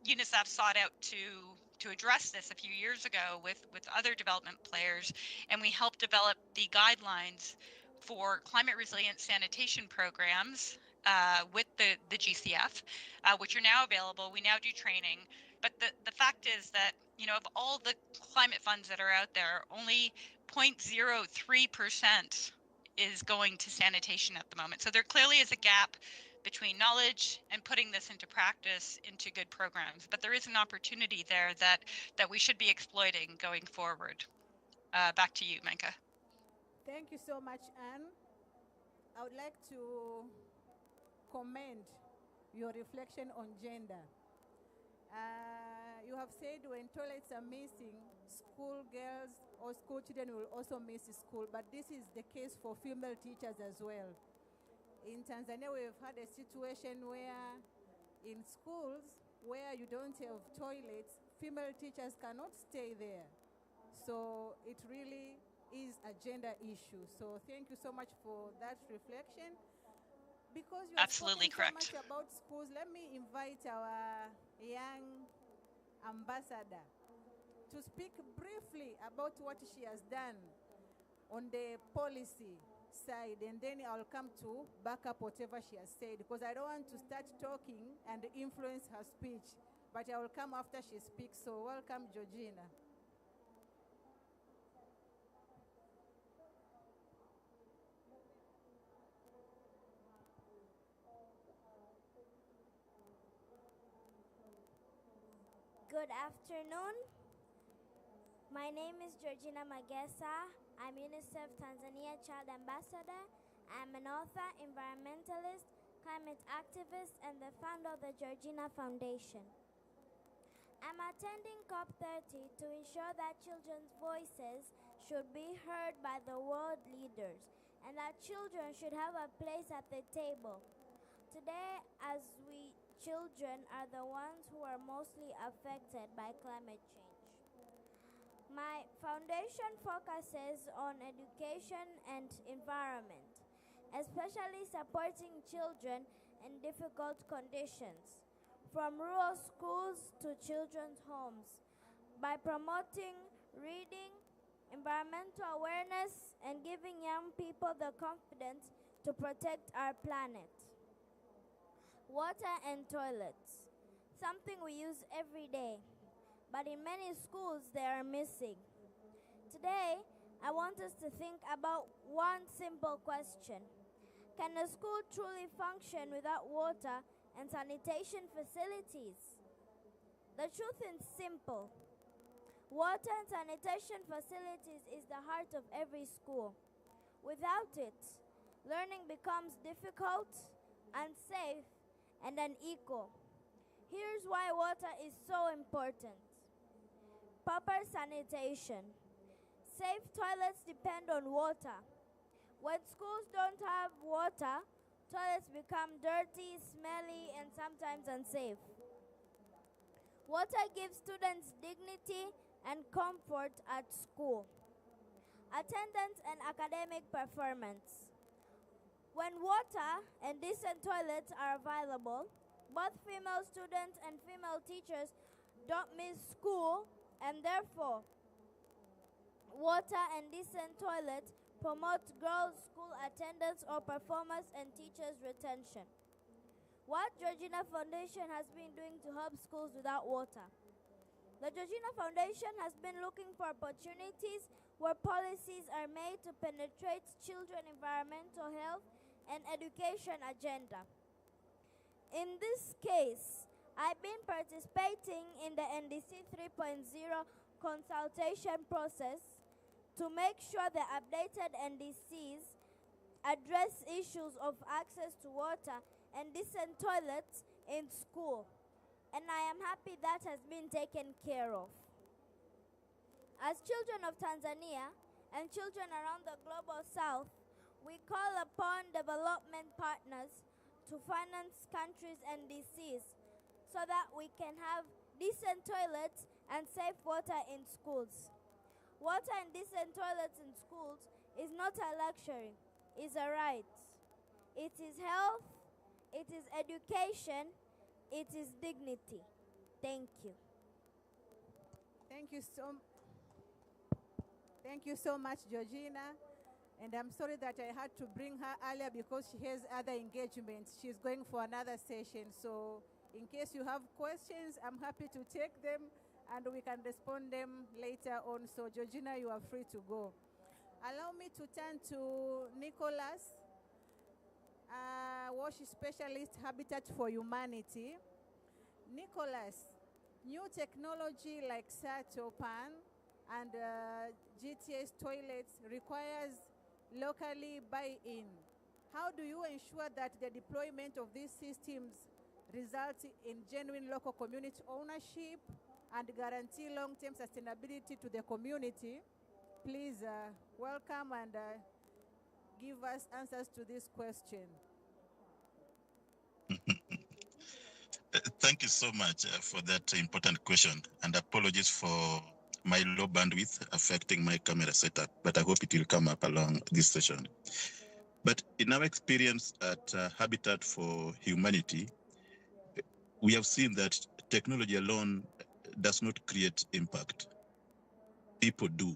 UNICEF sought out to address this a few years ago with other development players, and we helped develop the guidelines for climate resilient sanitation programs with the GCF, which are now available. We now do training, but the fact is that of all the climate funds that are out there, only 0.03% is going to sanitation at the moment. So there clearly is a gap between knowledge and putting this into practice into good programs. But there is an opportunity there that we should be exploiting going forward. Back to you, Menka. Thank you so much, Anne. I would like to commend your reflection on gender. You have said when toilets are missing, school girls or school children will also miss school, but this is the case for female teachers as well. In Tanzania, we've had a situation where in schools where you don't have toilets, female teachers cannot stay there. So it really is a gender issue. So thank you so much for that reflection. Because you have Absolutely spoken correct. so much about schools, let me invite our young ambassador to speak briefly about what she has done on the policy side, and then I'll come to back up whatever she has said, because I don't want to start talking and influence her speech, but I will come after she speaks. So welcome, Georgina. Good afternoon. My name is Georgina Magesa. I'm UNICEF Tanzania Child Ambassador. I'm an author, environmentalist, climate activist, and the founder of the Georgina Foundation. I'm attending COP30 to ensure that children's voices should be heard by the world leaders and that children should have a place at the table. Today, as children are the ones who are mostly affected by climate change. My foundation focuses on education and environment, especially supporting children in difficult conditions, from rural schools to children's homes, by promoting reading, environmental awareness, and giving young people the confidence to protect our planet. Water and toilets, something we use every day, but in many schools they are missing. Today, I want us to think about one simple question. Can a school truly function without water and sanitation facilities? The truth is simple. Water and sanitation facilities is the heart of every school. Without it, learning becomes difficult, unsafe, and unequal. Here's why water is so important. Proper sanitation. Safe toilets depend on water. When schools don't have water, toilets become dirty, smelly, and sometimes unsafe. Water gives students dignity and comfort at school. Attendance and academic performance. When water and decent toilets are available, both female students and female teachers don't miss school, and therefore, water and decent toilets promote girls' school attendance or performance and teachers' retention. What Georgina Foundation has been doing to help schools without water? The Georgina Foundation has been looking for opportunities where policies are made to penetrate children's environmental health and education agenda. In this case, I've been participating in the NDC 3.0 consultation process to make sure the updated NDCs address issues of access to water and decent toilets in school. And I am happy that has been taken care of. As children of Tanzania and children around the global south, we call upon development partners to finance countries' NDCs so that we can have decent toilets and safe water in schools. Water and decent toilets in schools is not a luxury, it's a right. It is health, it is education, it is dignity. Thank you. Thank you so much, Georgina. And I'm sorry that I had to bring her earlier because she has other engagements. She's going for another session. So in case you have questions, I'm happy to take them and we can respond them later on. So Georgina, you are free to go. Allow me to turn to Nicholas, WASH Specialist, Habitat for Humanity. Nicholas, new technology like SATOPAN and GTS toilets requires locally buy-in. How do you ensure that the deployment of these systems results in genuine local community ownership and guarantee long-term sustainability to the community? Please welcome and give us answers to this question. Thank you so much for that important question, and apologies for my low bandwidth affecting my camera setup, but I hope it will come up along this session. But in our experience at Habitat for Humanity, we have seen that technology alone does not create impact. People do.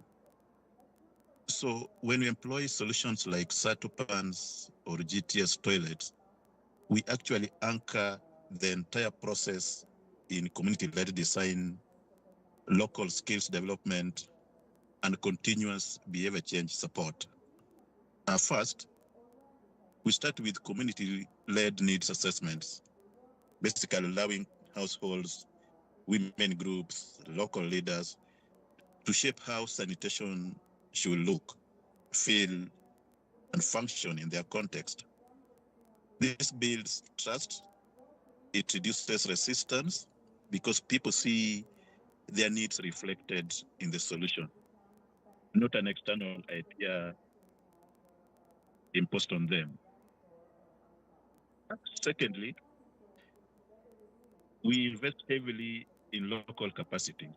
So when we employ solutions like SATOPANs or GTS toilets, we actually anchor the entire process in community-led design, local skills development, and continuous behavior change support. First, we start with community-led needs assessments, basically allowing households, women groups, local leaders to shape how sanitation should look, feel, and function in their context. This builds trust. It reduces resistance because people see their needs reflected in the solution, not an external idea imposed on them. Secondly, we invest heavily in local capacity.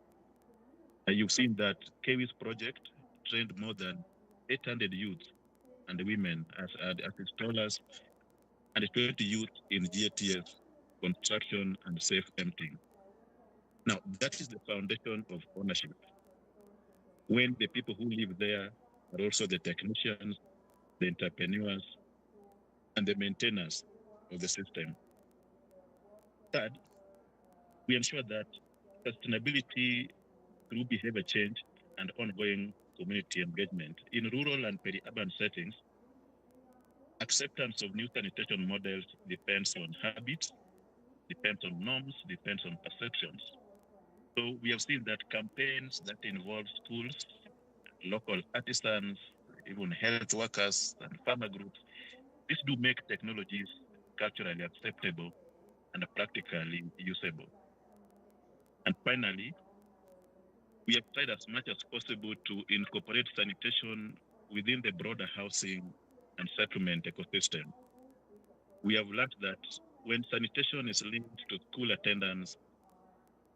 You've seen that Kewi's project trained more than 800 youths and women as installers and 20 youth in GATS, construction and safe emptying. Now, that is the foundation of ownership. When the people who live there are also the technicians, the entrepreneurs, and the maintainers of the system. Third, we ensure that sustainability through behavior change and ongoing community engagement in rural and peri-urban settings. Acceptance of new sanitation models depends on habits, depends on norms, depends on perceptions. So we have seen that campaigns that involve schools, local artisans, even health workers and farmer groups, these do make technologies culturally acceptable and practically usable. And finally, we have tried as much as possible to incorporate sanitation within the broader housing and settlement ecosystem. We have learned that when sanitation is linked to school attendance,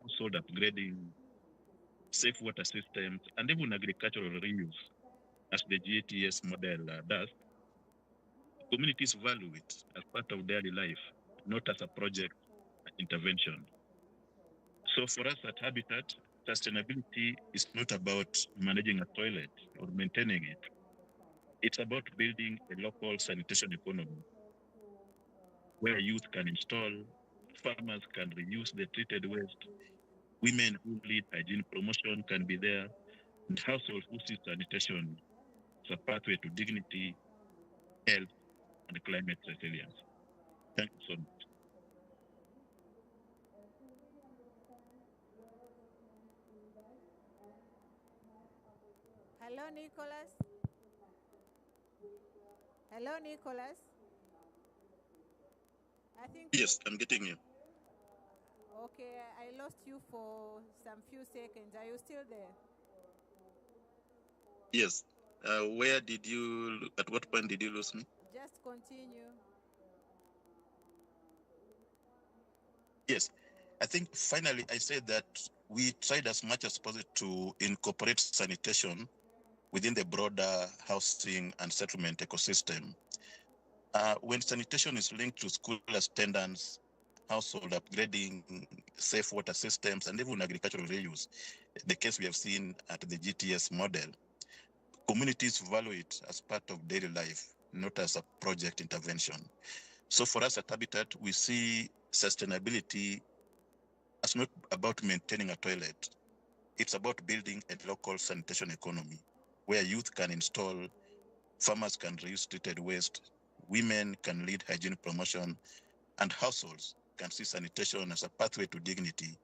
household upgrading, safe water systems, and even agricultural reuse, as the GATS model does, communities value it as part of daily life, not as a project intervention. So for us at Habitat, sustainability is not about managing a toilet or maintaining it. It's about building a local sanitation economy where youth can install, farmers can reuse the treated waste, women who lead hygiene promotion can be there, and households who see sanitation as a pathway to dignity, health, and climate resilience. Thank you so much. Hello, Nicholas. Hello, Nicholas. I think. Yes, I'm getting you. Okay, I lost you for some few seconds. Are you still there? Yes. At what point did you lose me? Just continue. Yes. I think finally I said that we tried as much as possible to incorporate sanitation within the broader housing and settlement ecosystem. When sanitation is linked to school attendance, household upgrading, safe water systems, and even agricultural reuse, the case we have seen at the GTS model, communities value it as part of daily life, not as a project intervention. So for us at Habitat, we see sustainability as not about maintaining a toilet. It's about building a local sanitation economy where youth can install, farmers can reuse treated waste, women can lead hygiene promotion, and households can see sanitation as a pathway to dignity,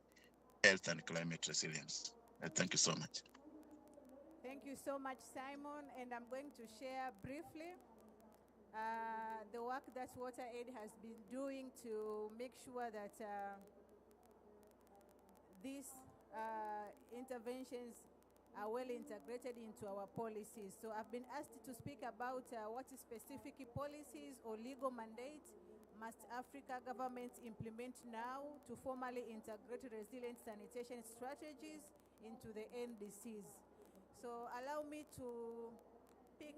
health, and climate resilience. Thank you so much. Thank you so much, Simon. And I'm going to share briefly the work that WaterAid has been doing to make sure that these interventions are well integrated into our policies. So I've been asked to speak about what specific policies or legal mandates must Africa governments implement now to formally integrate resilient sanitation strategies into the NDCs. So allow me to pick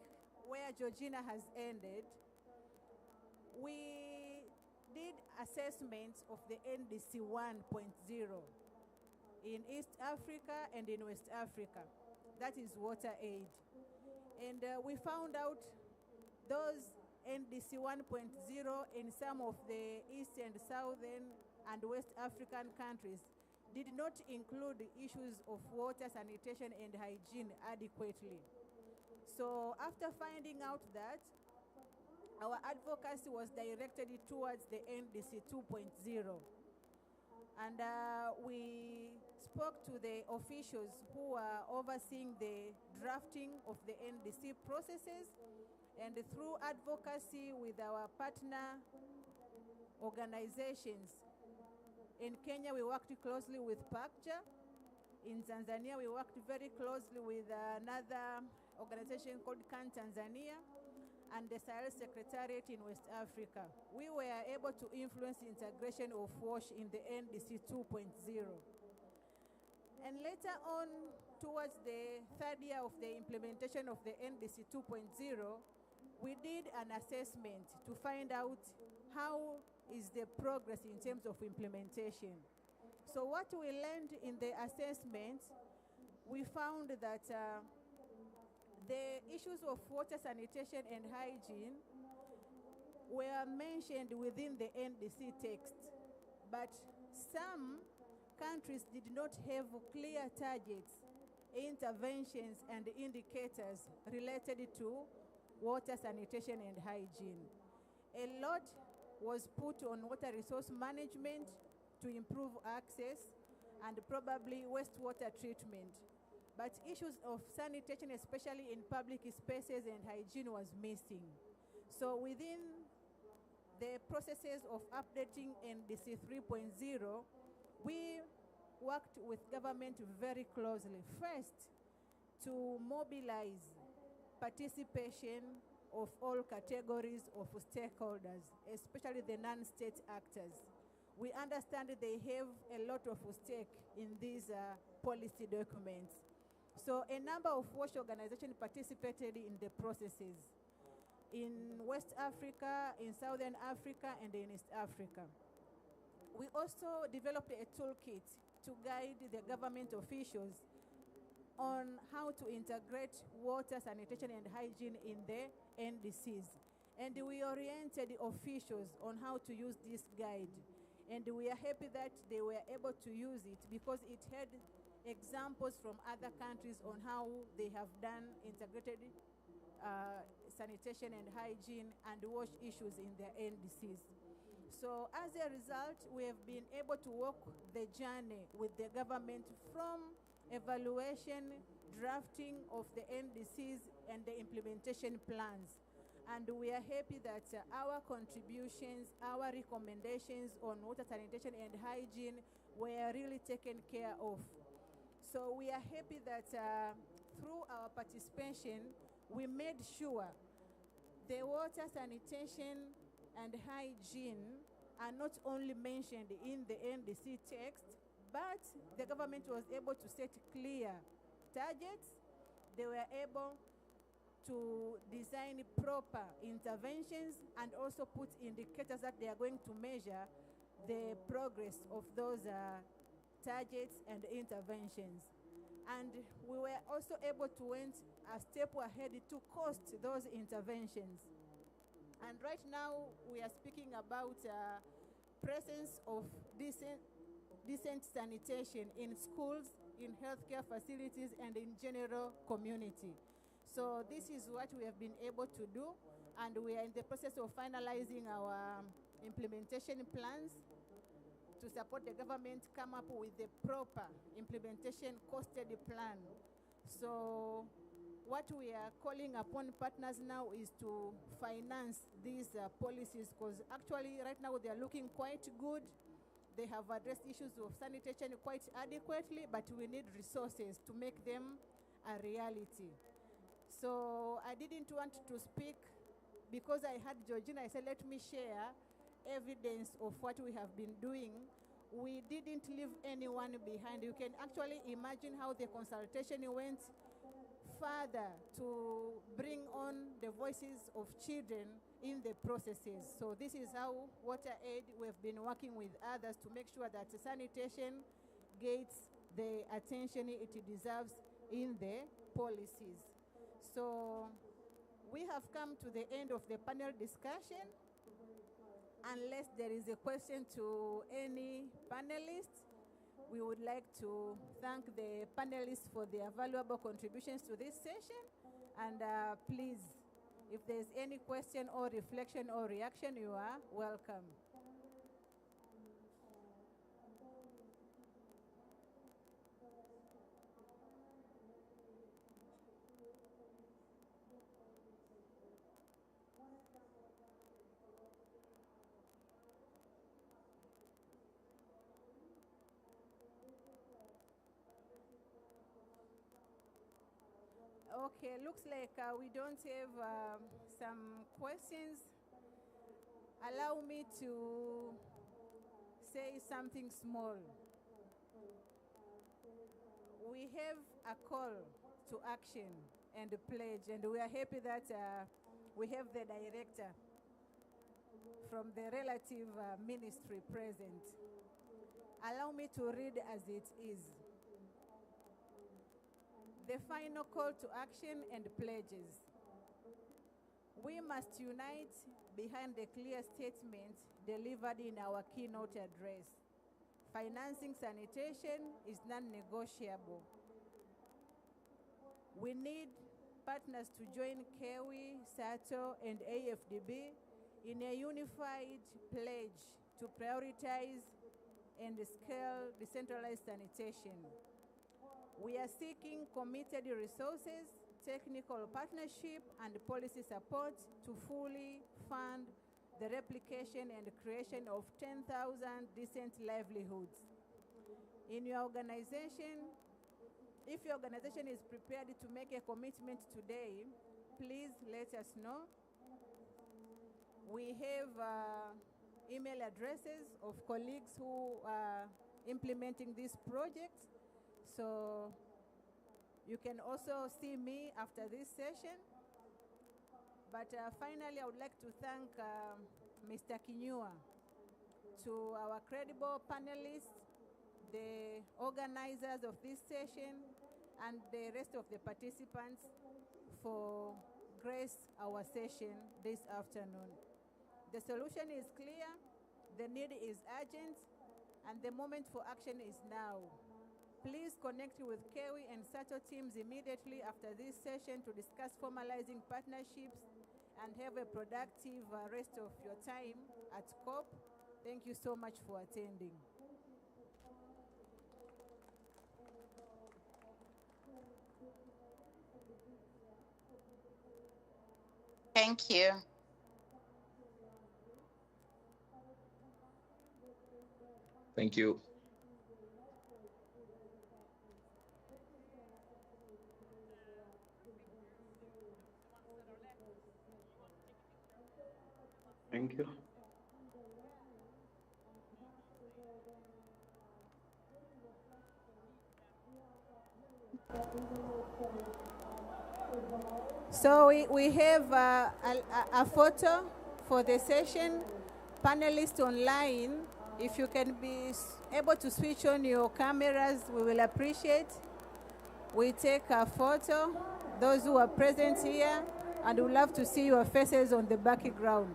where Georgina has ended. We did assessments of the NDC 1.0 in East Africa and in West Africa. That is WaterAid. And we found out those NDC 1.0 in some of the East and Southern and West African countries did not include the issues of water, sanitation, and hygiene adequately. So after finding out that, our advocacy was directed towards the NDC 2.0. And we spoke to the officials who are overseeing the drafting of the NDC processes, and through advocacy with our partner organizations. In Kenya, we worked closely with PACJA. In Tanzania, we worked very closely with another organization called CAN Tanzania, and the Sahel Secretariat in West Africa. We were able to influence the integration of WASH in the NDC 2.0. And later on, towards the third year of the implementation of the NDC 2.0, we did an assessment to find out how is the progress in terms of implementation. So what we learned in the assessment, we found that the issues of water sanitation and hygiene were mentioned within the NDC text, but some countries did not have clear targets, interventions, and indicators related to water sanitation and hygiene. A lot was put on water resource management to improve access and probably wastewater treatment. But issues of sanitation, especially in public spaces and hygiene, was missing. So within the processes of updating NDC 3.0, we worked with government very closely. First, to mobilize participation of all categories of stakeholders, especially the non-state actors. We understand that they have a lot of stake in these policy documents. So a number of WASH organizations participated in the processes in West Africa, in Southern Africa, and in East Africa. We also developed a toolkit to guide the government officials on how to integrate water, sanitation, and hygiene in the NDCs. And we oriented officials on how to use this guide. And we are happy that they were able to use it because it had examples from other countries on how they have done integrated sanitation and hygiene and wash issues in their NDCs. So as a result, we have been able to walk the journey with the government from evaluation, drafting of the NDCs, and the implementation plans. And we are happy that our contributions, our recommendations on water sanitation and hygiene were really taken care of. So we are happy that through our participation, we made sure the water sanitation and hygiene are not only mentioned in the NDC text, but the government was able to set clear targets. They were able to design proper interventions and also put indicators that they are going to measure the progress of those targets and interventions. And we were also able to went a step ahead to cost those interventions. And right now we are speaking about presence of decent sanitation in schools, in healthcare facilities, and in general community. So this is what we have been able to do, and we are in the process of finalizing our implementation plans to support the government come up with the proper implementation costed plan. So what we are calling upon partners now is to finance these policies, because actually right now they are looking quite good. They have addressed issues of sanitation quite adequately, but we need resources to make them a reality. So I didn't want to speak because I had Georgina. I said, let me share evidence of what we have been doing. We didn't leave anyone behind. You can actually imagine how the consultation went further to bring on the voices of children in the processes. So this is how WaterAid, we've been working with others to make sure that sanitation gets the attention it deserves in the policies. So we have come to the end of the panel discussion. Unless there is a question to any panelist, we would like to thank the panelists for their valuable contributions to this session. And please, if there's any question or reflection or reaction, you are welcome. Okay, looks like we don't have some questions. Allow me to say something small. we have a call to action and a pledge, and we are happy that we have the director from the relative ministry present. Allow me to read as it is. The final call to action and pledges. We must unite behind the clear statement delivered in our keynote address. Financing sanitation is non-negotiable. We need partners to join KEWI, SATO, and AFDB in a unified pledge to prioritize and scale decentralized sanitation. We are seeking committed resources, technical partnership, and policy support to fully fund the replication and creation of 10,000 decent livelihoods. In your organization, if your organization is prepared to make a commitment today, please let us know. We have email addresses of colleagues who are implementing this project. So you can also see me after this session. But finally, I would like to thank Mr. Kinyua, to our credible panelists, the organizers of this session, and the rest of the participants for grace our session this afternoon. The solution is clear, the need is urgent, and the moment for action is now. Please connect with KEWI and SATO teams immediately after this session to discuss formalizing partnerships and have a productive rest of your time at COP. Thank you so much for attending. Thank you. Thank you. Thank you. So we have a photo for the session. Panelists online, if you can be able to switch on your cameras, we will appreciate. We take a photo, those who are present here, and we love to see your faces on the background.